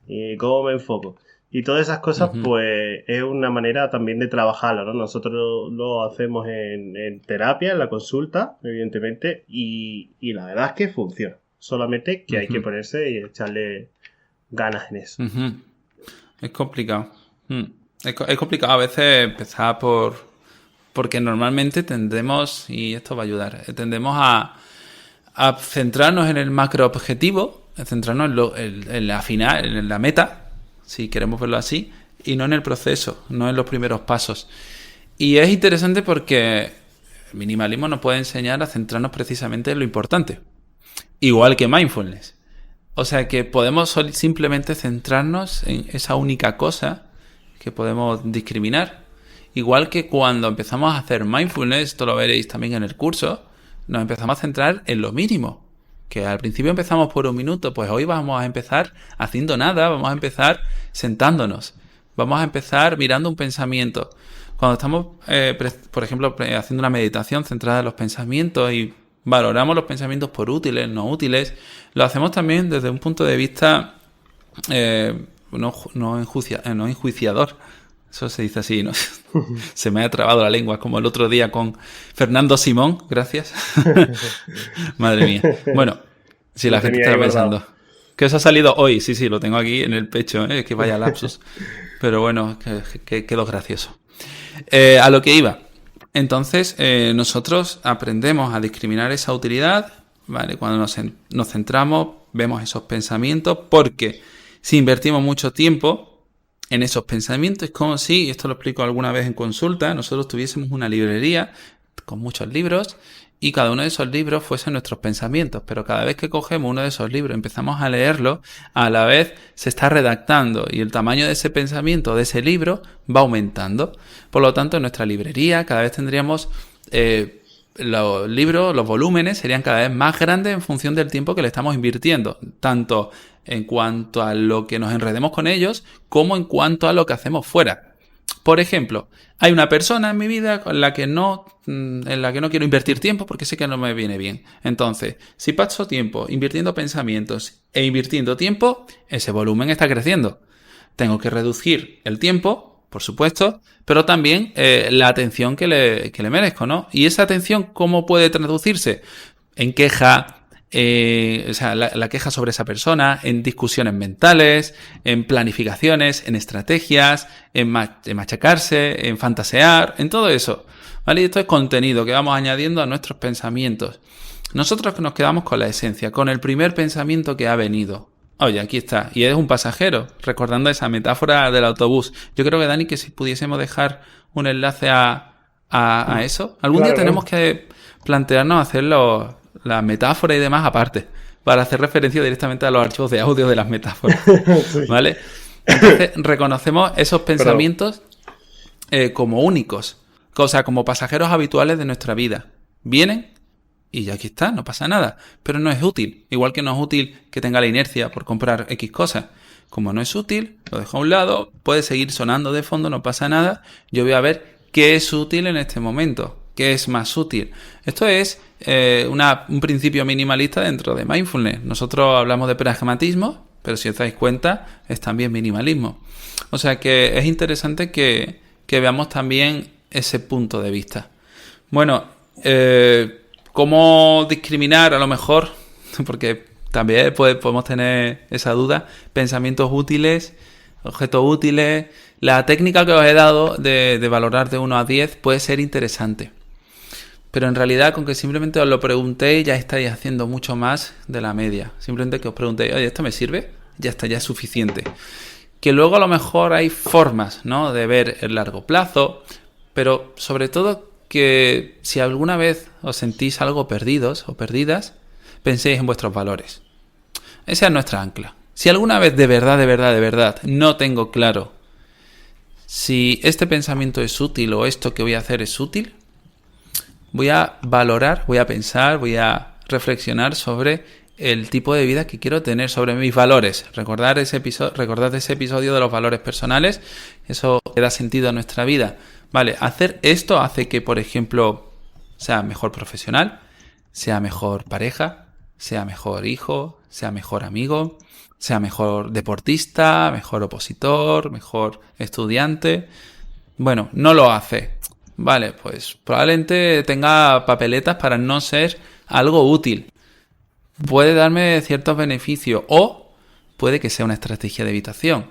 [SPEAKER 2] y cómo me enfoco. Y todas esas cosas, pues es una manera también de trabajarlo, ¿no? Nosotros lo hacemos en terapia, en la consulta, evidentemente, y la verdad es que funciona. Solamente que hay que ponerse y echarle ganas en eso.
[SPEAKER 1] Es complicado. Es complicado a veces empezar porque normalmente tendemos, y esto va a ayudar, tendemos a centrarnos en el macro objetivo, centrarnos en la final, en la meta, si queremos verlo así, y no en el proceso, no en los primeros pasos. Y es interesante porque el minimalismo nos puede enseñar a centrarnos precisamente en lo importante, igual que mindfulness. O sea que podemos simplemente centrarnos en esa única cosa que podemos discriminar. Igual que cuando empezamos a hacer mindfulness, esto lo veréis también en el curso, nos empezamos a centrar en lo mínimo. Que al principio empezamos por 1 minuto, pues hoy vamos a empezar haciendo nada, vamos a empezar sentándonos, vamos a empezar mirando un pensamiento. Cuando estamos, por ejemplo, haciendo una meditación centrada en los pensamientos y valoramos los pensamientos por útiles, no útiles, lo hacemos también desde un punto de vista no enjuiciador. Eso se dice así, ¿no? Se me ha trabado la lengua, como el otro día con Fernando Simón, gracias. Madre mía. Bueno, si la gente está pensando que eso ha salido hoy, sí, lo tengo aquí en el pecho, que vaya lapsus. Pero bueno, que quedó gracioso. A lo que iba. Entonces, nosotros aprendemos a discriminar esa utilidad, ¿vale? Cuando nos centramos, vemos esos pensamientos, porque si invertimos mucho tiempo en esos pensamientos, es como si, y esto lo explico alguna vez en consulta, nosotros tuviésemos una librería con muchos libros y cada uno de esos libros fuesen nuestros pensamientos, pero cada vez que cogemos uno de esos libros y empezamos a leerlo, a la vez se está redactando y el tamaño de ese pensamiento, de ese libro, va aumentando. Por lo tanto, en nuestra librería cada vez tendríamos los libros, los volúmenes serían cada vez más grandes en función del tiempo que le estamos invirtiendo, tanto en cuanto a lo que nos enredemos con ellos, como en cuanto a lo que hacemos fuera. Por ejemplo, hay una persona en mi vida en la que no quiero invertir tiempo porque sé que no me viene bien. Entonces, si paso tiempo invirtiendo pensamientos e invirtiendo tiempo, ese volumen está creciendo. Tengo que reducir el tiempo, por supuesto, pero también la atención que le merezco, ¿no? Y esa atención, ¿cómo puede traducirse? En queja, o sea, la queja sobre esa persona, en discusiones mentales, en planificaciones, en estrategias, en machacarse, en fantasear, en todo eso, ¿vale? Y esto es contenido que vamos añadiendo a nuestros pensamientos. Nosotros nos quedamos con la esencia, con el primer pensamiento que ha venido. Oye, aquí está, y es un pasajero, recordando esa metáfora del autobús. Yo creo que, Dani, que si pudiésemos dejar un enlace a eso, algún día tenemos que plantearnos hacerlo, la metáfora y demás aparte, para hacer referencia directamente a los archivos de audio de las metáforas,
[SPEAKER 2] Sí.
[SPEAKER 1] ¿vale? Entonces, reconocemos esos pensamientos como únicos, o sea, como pasajeros habituales de nuestra vida. Vienen y ya aquí está, no pasa nada, pero no es útil, igual que no es útil que tenga la inercia por comprar X cosas. Como no es útil, lo dejo a un lado, puede seguir sonando de fondo, no pasa nada, yo voy a ver qué es útil en este momento. ¿Qué es más útil? Esto es un principio minimalista dentro de mindfulness. Nosotros hablamos de pragmatismo, pero si os dais cuenta, es también minimalismo. O sea que es interesante que veamos también ese punto de vista. Bueno, ¿cómo discriminar a lo mejor? Porque también podemos tener esa duda. Pensamientos útiles, objetos útiles. La técnica que os he dado de valorar de 1 a 10 puede ser interesante. Pero en realidad, con que simplemente os lo preguntéis, ya estáis haciendo mucho más de la media. Simplemente que os preguntéis, oye, ¿esto me sirve? Ya está, ya es suficiente. Que luego a lo mejor hay formas, ¿no?, de ver el largo plazo, pero sobre todo que si alguna vez os sentís algo perdidos o perdidas, penséis en vuestros valores. Esa es nuestra ancla. Si alguna vez de verdad no tengo claro si este pensamiento es útil o esto que voy a hacer es útil, voy a valorar, voy a pensar, voy a reflexionar sobre el tipo de vida que quiero tener, sobre mis valores. Recordad ese episodio de los valores personales, eso que da sentido a nuestra vida. Vale, hacer esto hace que, por ejemplo, sea mejor profesional, sea mejor pareja, sea mejor hijo, sea mejor amigo, sea mejor deportista, mejor opositor, mejor estudiante. Bueno, no lo hace. Vale, pues probablemente tenga papeletas para no ser algo útil. Puede darme ciertos beneficios o puede que sea una estrategia de evitación.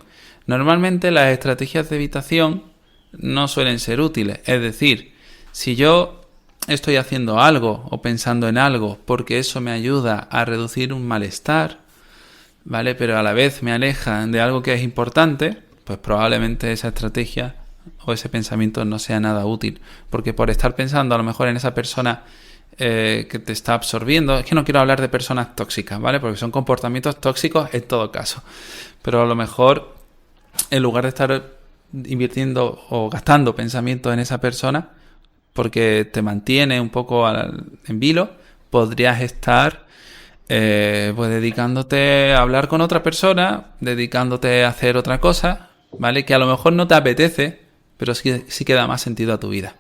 [SPEAKER 1] Normalmente las estrategias de evitación no suelen ser útiles. Es decir, si yo estoy haciendo algo o pensando en algo porque eso me ayuda a reducir un malestar, ¿vale?, pero a la vez me aleja de algo que es importante, pues probablemente esa estrategia o ese pensamiento no sea nada útil, porque por estar pensando a lo mejor en esa persona que te está absorbiendo, es que no quiero hablar de personas tóxicas, ¿vale?, porque son comportamientos tóxicos en todo caso, pero a lo mejor en lugar de estar invirtiendo o gastando pensamientos en esa persona porque te mantiene un poco en vilo, podrías estar pues dedicándote a hablar con otra persona, dedicándote a hacer otra cosa, ¿vale?, que a lo mejor no te apetece, pero sí que da más sentido a tu vida,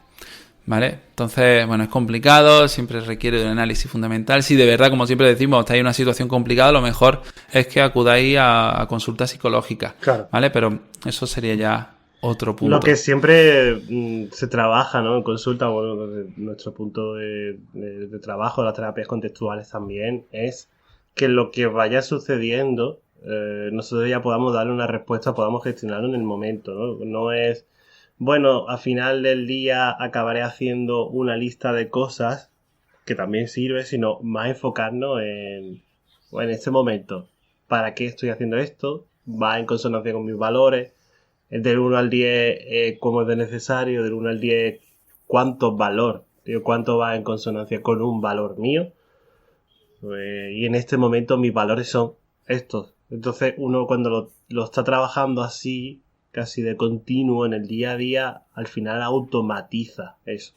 [SPEAKER 1] ¿vale? Entonces, bueno, es complicado, siempre requiere de un análisis fundamental. Si de verdad, como siempre decimos, estáis en una situación complicada, lo mejor es que acudáis a consulta psicológica,
[SPEAKER 2] Claro.
[SPEAKER 1] ¿vale? Pero eso sería ya otro punto.
[SPEAKER 2] Lo que siempre se trabaja, ¿no?, en consulta, bueno, desde nuestro punto de trabajo, las terapias contextuales también, es que lo que vaya sucediendo, nosotros ya podamos darle una respuesta, podamos gestionarlo en el momento, ¿no? No es, bueno, al final del día acabaré haciendo una lista de cosas, que también sirve, sino más enfocarnos en este momento. ¿Para qué estoy haciendo esto? ¿Va en consonancia con mis valores? Del 1 al 10, ¿cómo es de necesario? Del 1 al 10, ¿cuánto valor? ¿Cuánto va en consonancia con un valor mío? Y en este momento mis valores son estos. Entonces uno cuando lo está trabajando así, casi de continuo en el día a día, al final automatiza eso.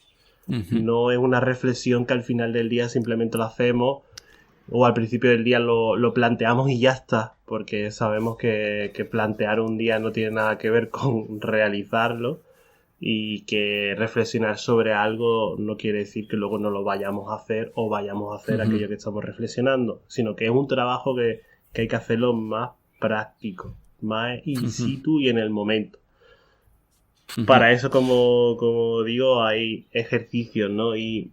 [SPEAKER 2] No es una reflexión que al final del día simplemente lo hacemos o al principio del día lo planteamos y ya está, porque sabemos que plantear un día no tiene nada que ver con realizarlo y que reflexionar sobre algo no quiere decir que luego no lo vayamos a hacer o vayamos a hacer aquello que estamos reflexionando, sino que es un trabajo que hay que hacerlo más práctico, más in situ y en el momento. Para eso, como digo, hay ejercicios, ¿no? Y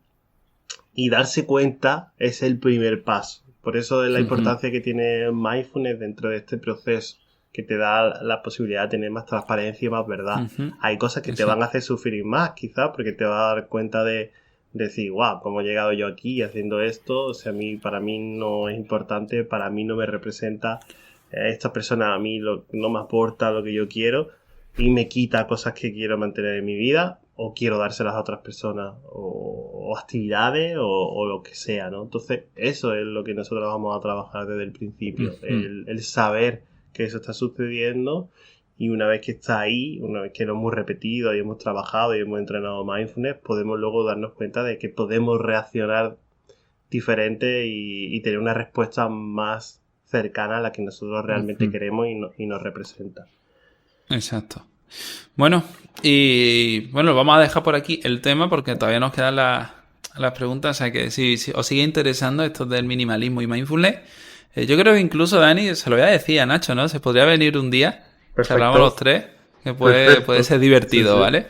[SPEAKER 2] darse cuenta es el primer paso. Por eso es la importancia que tiene mindfulness dentro de este proceso, que te da la posibilidad de tener más transparencia y más verdad. Hay cosas que te van a hacer sufrir más, quizás, porque te vas a dar cuenta de decir, wow, ¿cómo he llegado yo aquí haciendo esto? O sea, para mí no es importante, para mí no me representa, esta persona a mí no me aporta lo que yo quiero y me quita cosas que quiero mantener en mi vida o quiero dárselas a otras personas o actividades o lo que sea, ¿no? Entonces eso es lo que nosotros vamos a trabajar desde el principio, el saber que eso está sucediendo y una vez que está ahí, una vez que lo hemos repetido y hemos trabajado y hemos entrenado mindfulness, podemos luego darnos cuenta de que podemos reaccionar diferente y tener una respuesta más cercana a la que nosotros realmente queremos y nos representa.
[SPEAKER 1] Exacto. Bueno, y bueno, vamos a dejar por aquí el tema porque todavía nos quedan las preguntas. O sea que si os sigue interesando esto del minimalismo y mindfulness, yo creo que incluso, Dani, se lo voy a decir a Nacho, ¿no? Se podría venir un día, charlamos los tres, que puede ser divertido, sí. ¿Vale?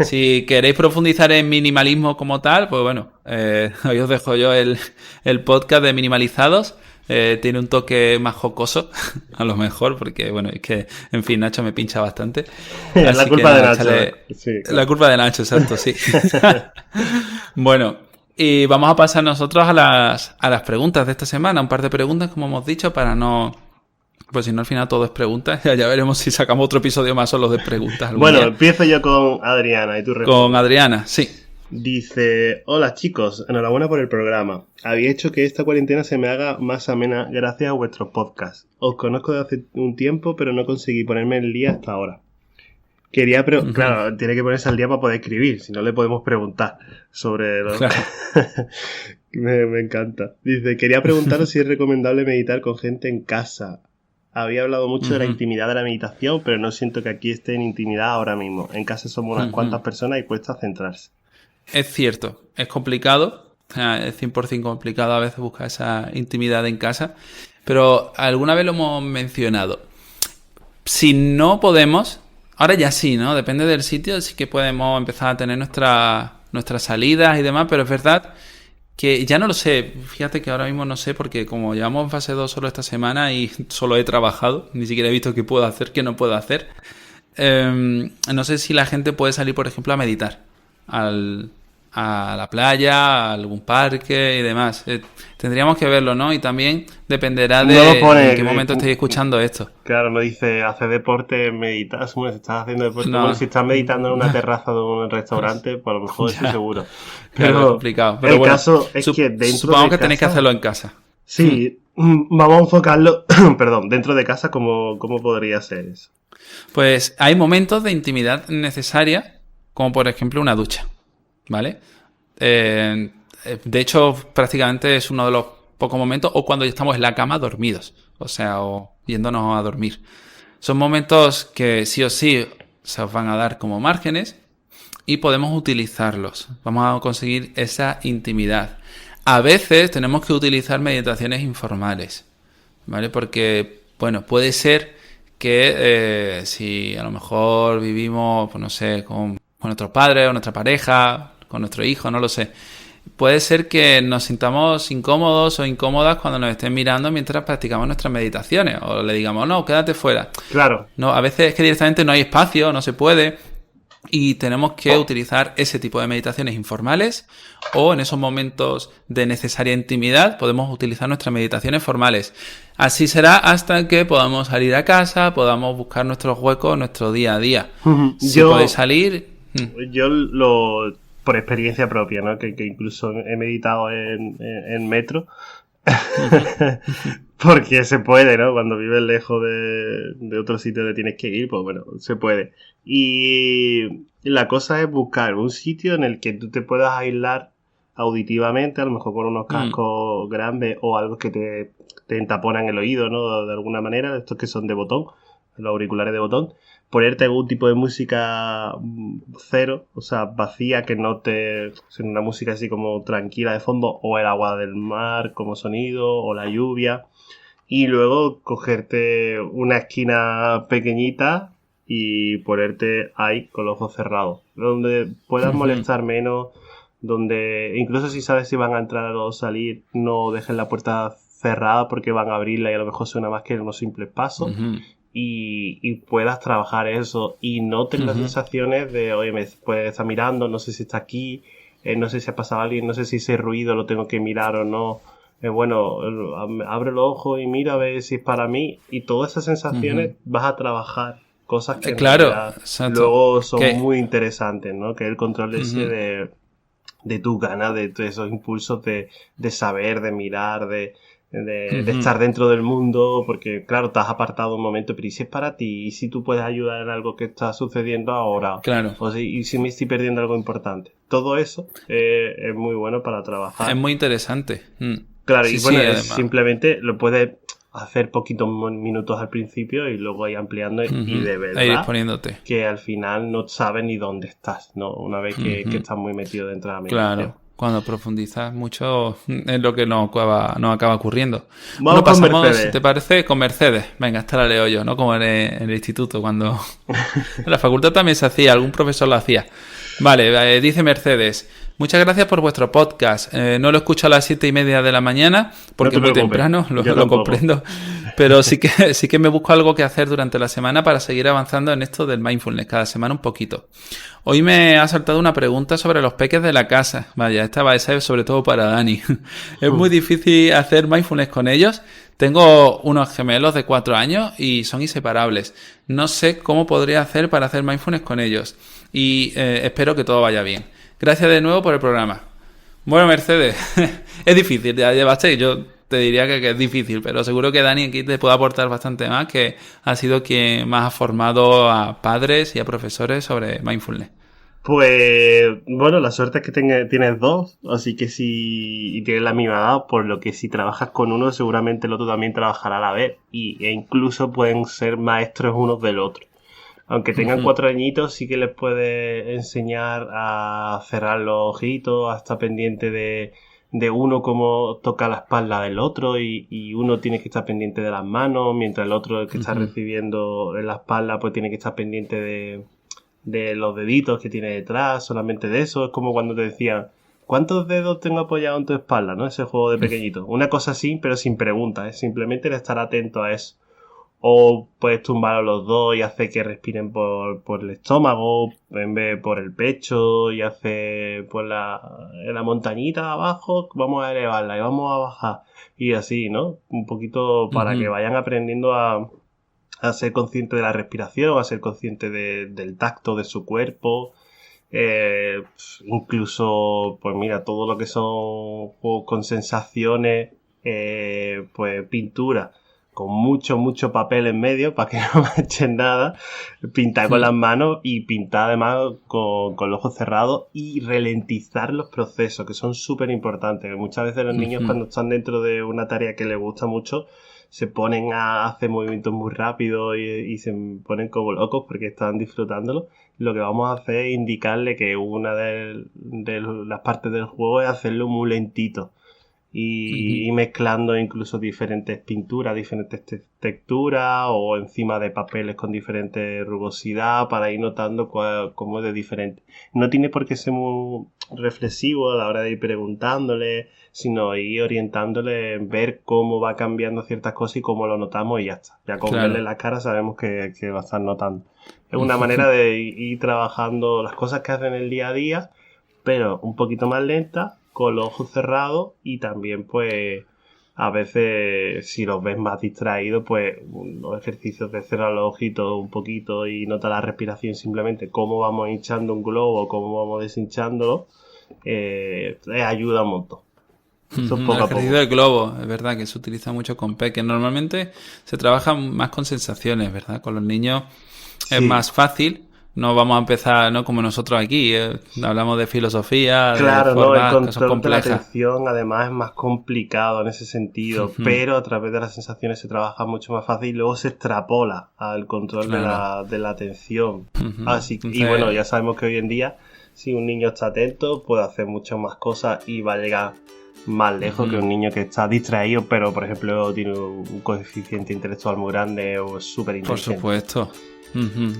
[SPEAKER 1] Si queréis profundizar en minimalismo como tal, pues bueno, hoy os dejo yo el podcast de Minimalizados. Tiene un toque más jocoso, a lo mejor, porque, bueno, es que, en fin, Nacho me pincha bastante.
[SPEAKER 2] Es la culpa de Nacho. Sí, claro.
[SPEAKER 1] La culpa de Nacho, exacto, sí. Bueno, y vamos a pasar nosotros a las preguntas de esta semana. Un par de preguntas, como hemos dicho, para no... Pues si no, al final todo es preguntas. Ya veremos si sacamos otro episodio más solo de preguntas.
[SPEAKER 2] Bueno, empiezo yo con Adriana y tú respondes.
[SPEAKER 1] Con Adriana, sí.
[SPEAKER 2] Dice, hola chicos, enhorabuena por el programa. Había hecho que esta cuarentena se me haga más amena gracias a vuestros podcasts. Os conozco de hace un tiempo, pero no conseguí ponerme al día hasta ahora. Claro, tiene que ponerse al día para poder escribir, si no le podemos preguntar sobre... Claro. me encanta. Dice, quería preguntaros si es recomendable meditar con gente en casa. Había hablado mucho de la intimidad de la meditación, pero no siento que aquí esté en intimidad ahora mismo. En casa somos unas cuantas personas y cuesta centrarse.
[SPEAKER 1] Es cierto, es complicado, es 100% complicado a veces buscar esa intimidad en casa, pero alguna vez lo hemos mencionado. Si no podemos, ahora ya sí, ¿no? Depende del sitio, sí que podemos empezar a tener nuestras salidas y demás, pero es verdad que ya no lo sé. Fíjate que ahora mismo no sé, porque como llevamos en fase 2 solo esta semana y solo he trabajado, ni siquiera he visto qué puedo hacer, qué no puedo hacer. No sé si la gente puede salir, por ejemplo, a meditar a la playa, a algún parque y demás. Tendríamos que verlo, ¿no? Y también dependerá de en qué momento estéis escuchando esto.
[SPEAKER 2] Claro, no dice hacer deporte, meditar. Si estás haciendo deporte, bueno, si estás meditando en una terraza de un restaurante, pues a lo mejor eso seguro. Pero
[SPEAKER 1] es complicado. Pero
[SPEAKER 2] el
[SPEAKER 1] bueno,
[SPEAKER 2] caso es que dentro
[SPEAKER 1] supongo
[SPEAKER 2] de
[SPEAKER 1] que
[SPEAKER 2] casa,
[SPEAKER 1] tenéis que hacerlo en casa.
[SPEAKER 2] Sí, vamos a enfocarlo, perdón, dentro de casa, ¿cómo podría ser eso?
[SPEAKER 1] Pues hay momentos de intimidad necesaria, como por ejemplo una ducha, ¿vale? De hecho, prácticamente es uno de los pocos momentos, o cuando ya estamos en la cama dormidos, o sea, o yéndonos a dormir. Son momentos que sí o sí se os van a dar como márgenes y podemos utilizarlos. Vamos a conseguir esa intimidad. A veces tenemos que utilizar meditaciones informales, ¿vale? Porque, bueno, puede ser que si a lo mejor vivimos, pues no sé, con nuestros padres o nuestra pareja, con nuestro hijo, no lo sé. Puede ser que nos sintamos incómodos o incómodas cuando nos estén mirando mientras practicamos nuestras meditaciones. O le digamos, no, quédate fuera.
[SPEAKER 2] Claro.
[SPEAKER 1] No, a veces es que directamente no hay espacio, no se puede. Y tenemos que utilizar ese tipo de meditaciones informales, o en esos momentos de necesaria intimidad podemos utilizar nuestras meditaciones formales. Así será hasta que podamos salir a casa, podamos buscar nuestros huecos, nuestro día a día. Si podéis salir...
[SPEAKER 2] Yo por experiencia propia, ¿no? Que incluso he meditado en metro. Porque se puede, ¿no? Cuando vives lejos de otro sitio donde tienes que ir, pues bueno, se puede. Y Y la cosa es buscar un sitio en el que tú te puedas aislar auditivamente, a lo mejor con unos cascos grandes o algo que te entaponan el oído, ¿no? De alguna manera, estos que son de botón, los auriculares de botón, ponerte algún tipo de música cero, o sea, vacía, que no te... sino una música así como tranquila de fondo, o el agua del mar como sonido, o la lluvia, y luego cogerte una esquina pequeñita y ponerte ahí con los ojos cerrados, donde puedas molestar menos, donde incluso si sabes si van a entrar o salir, no dejes la puerta cerrada porque van a abrirla y a lo mejor suena más que unos simples pasos. Y puedas trabajar eso y no tengas sensaciones de, oye, me puede estar mirando, no sé si está aquí, no sé si ha pasado alguien, no sé si ese ruido lo tengo que mirar o no. Bueno, abre los ojos y mira a ver si es para mí, y todas esas sensaciones vas a trabajar cosas que en realidad luego son muy interesantes, ¿no? Que es el control ese de tus ganas, de esos impulsos de saber, de mirar, de estar dentro del mundo, porque claro, te has apartado un momento, pero ¿y si es para ti? ¿Y si tú puedes ayudar en algo que está sucediendo ahora?
[SPEAKER 1] Claro.
[SPEAKER 2] ¿Y si me estoy perdiendo algo importante? Todo eso es muy bueno para trabajar.
[SPEAKER 1] Es muy interesante.
[SPEAKER 2] Claro, sí, y bueno, simplemente lo puedes hacer poquitos minutos al principio y luego ir ampliando y de verdad
[SPEAKER 1] ir poniéndote.
[SPEAKER 2] Que al final no sabes ni dónde estás, ¿no? Una vez que estás muy metido dentro de la meditación.
[SPEAKER 1] Claro, cuando profundizas mucho es lo que nos acaba ocurriendo.
[SPEAKER 2] Vamos con Mercedes.
[SPEAKER 1] Si te parece, con Mercedes. Venga, esta la leo yo, ¿no? Como en el instituto, cuando... En la facultad también se hacía, algún profesor lo hacía. Vale, dice Mercedes: muchas gracias por vuestro podcast. No lo escucho a las 7:30 de la mañana porque es muy temprano, lo comprendo. Pero sí que me busco algo que hacer durante la semana para seguir avanzando en esto del mindfulness, cada semana un poquito. Hoy me ha saltado una pregunta sobre los peques de la casa. Vaya, esa es sobre todo para Dani. Es muy difícil hacer mindfulness con ellos. Tengo unos gemelos de 4 años y son inseparables. No sé cómo podría hacer para hacer mindfulness con ellos. Y espero que todo vaya bien. Gracias de nuevo por el programa. Bueno, Mercedes, es difícil, ya llevaste. Yo te diría que es difícil, pero seguro que Dani aquí te puede aportar bastante más, que ha sido quien más ha formado a padres y a profesores sobre mindfulness.
[SPEAKER 2] Pues bueno, la suerte es que tienes dos, así que y tienes la misma edad, por lo que si trabajas con uno seguramente el otro también trabajará a la vez, e incluso pueden ser maestros unos del otro. Aunque tengan 4 añitos, sí que les puedes enseñar a cerrar los ojitos, a estar pendiente de uno cómo toca la espalda del otro, y uno tiene que estar pendiente de las manos, mientras el otro, el que está recibiendo en la espalda, pues tiene que estar pendiente de los deditos que tiene detrás, solamente de eso. Es como cuando te decían, ¿cuántos dedos tengo apoyados en tu espalda? ¿No? Ese juego de pequeñito. Una cosa así, pero sin preguntas, ¿eh? Simplemente el estar atento a eso. O puedes tumbar a los dos y hacer que respiren por el estómago en vez por el pecho, y hacer por la montañita de abajo, vamos a elevarla y vamos a bajar. Y así, ¿no? Un poquito para que vayan aprendiendo a ser consciente de la respiración, a ser consciente del tacto de su cuerpo. Incluso, pues mira, todo lo que son juegos con sensaciones, pues pintura con mucho papel en medio para que no manchen nada, pintar con las manos y pintar además con los ojos cerrados, y ralentizar los procesos, que son súper importantes. Muchas veces los niños, cuando están dentro de una tarea que les gusta mucho, se ponen a hacer movimientos muy rápidos y se ponen como locos porque están disfrutándolo. Lo que vamos a hacer es indicarle que una de las partes del juego es hacerlo muy lentito. Y mezclando incluso diferentes pinturas, diferentes texturas, o encima de papeles con diferente rugosidad, para ir notando cómo es de diferente. No tiene por qué ser muy reflexivo a la hora de ir preguntándole, sino ir orientándole en ver cómo va cambiando ciertas cosas y cómo lo notamos, y ya está. Ya con verle la cara sabemos que va a estar notando. Es una manera de ir trabajando las cosas que hacen el día a día, pero un poquito más lenta, con los ojos cerrados, y también pues a veces si los ves más distraídos, pues los ejercicios de cerrar los ojitos un poquito y notar la respiración, simplemente cómo vamos hinchando un globo, cómo vamos deshinchándolo, ayuda un montón. Eso poco
[SPEAKER 1] el ejercicio del globo, es verdad que se utiliza mucho con peques. Normalmente se trabaja más con sensaciones, ¿verdad? Con los niños es más fácil, no vamos a empezar, ¿no? Como nosotros aquí, hablamos de filosofía,
[SPEAKER 2] Claro,
[SPEAKER 1] de
[SPEAKER 2] no, el
[SPEAKER 1] formas que son
[SPEAKER 2] control de la
[SPEAKER 1] complejas.
[SPEAKER 2] atención además es más complicado en ese sentido, pero a través de las sensaciones se trabaja mucho más fácil y luego se extrapola al control
[SPEAKER 1] Claro.
[SPEAKER 2] de la atención. Así que, y
[SPEAKER 1] Entonces,
[SPEAKER 2] bueno, ya sabemos que hoy en día, si un niño está atento, puede hacer muchas más cosas y va a llegar más lejos que un niño que está distraído, pero por ejemplo tiene un coeficiente intelectual muy grande o es súper
[SPEAKER 1] por
[SPEAKER 2] inteligente.
[SPEAKER 1] supuesto.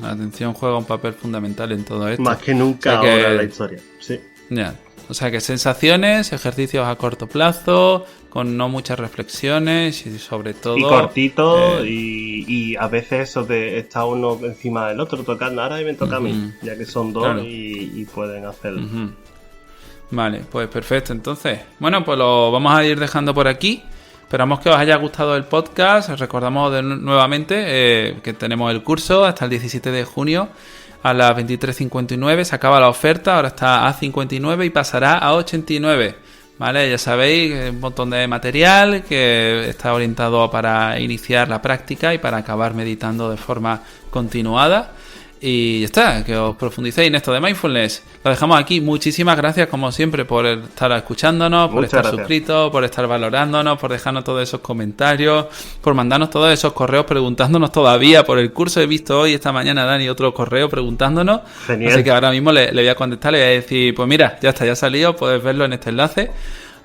[SPEAKER 1] La atención juega un papel fundamental en todo esto.
[SPEAKER 2] Más que nunca
[SPEAKER 1] O sea
[SPEAKER 2] ahora en la historia. Sí.
[SPEAKER 1] ya. O sea que sensaciones, ejercicios a corto plazo, con no muchas reflexiones y sobre todo...
[SPEAKER 2] Y cortito y a veces eso de estar uno encima del otro tocando. Ahora me toca a mí, ya que son dos
[SPEAKER 1] Claro.
[SPEAKER 2] y pueden hacerlo.
[SPEAKER 1] Vale, pues perfecto. Entonces, bueno, pues lo vamos a ir dejando por aquí. Esperamos que os haya gustado el podcast. Os recordamos nuevamente que tenemos el curso hasta el 17 de junio a las 23:59. Se acaba la oferta, ahora está a 59 y pasará a 89. Vale, ya sabéis, un montón de material que está orientado para iniciar la práctica y para acabar meditando de forma continuada. Y ya está, que os profundicéis en esto de mindfulness. Lo dejamos aquí. Muchísimas gracias, como siempre, por estar escuchándonos, por
[SPEAKER 2] Muchas
[SPEAKER 1] estar
[SPEAKER 2] gracias.
[SPEAKER 1] suscritos, por estar valorándonos, por dejarnos todos esos comentarios, por mandarnos todos esos correos preguntándonos todavía por el curso. He visto hoy, esta mañana, Dani, otro correo preguntándonos.
[SPEAKER 2] Genial.
[SPEAKER 1] Así que ahora mismo le voy a contestar, le voy a decir, pues mira, ya está, ya ha salido, puedes verlo en este enlace.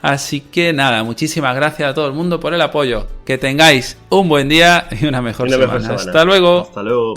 [SPEAKER 1] Así que nada, muchísimas gracias a todo el mundo por el apoyo. Que tengáis un buen día y una mejor semana. Hasta luego.
[SPEAKER 2] Hasta luego.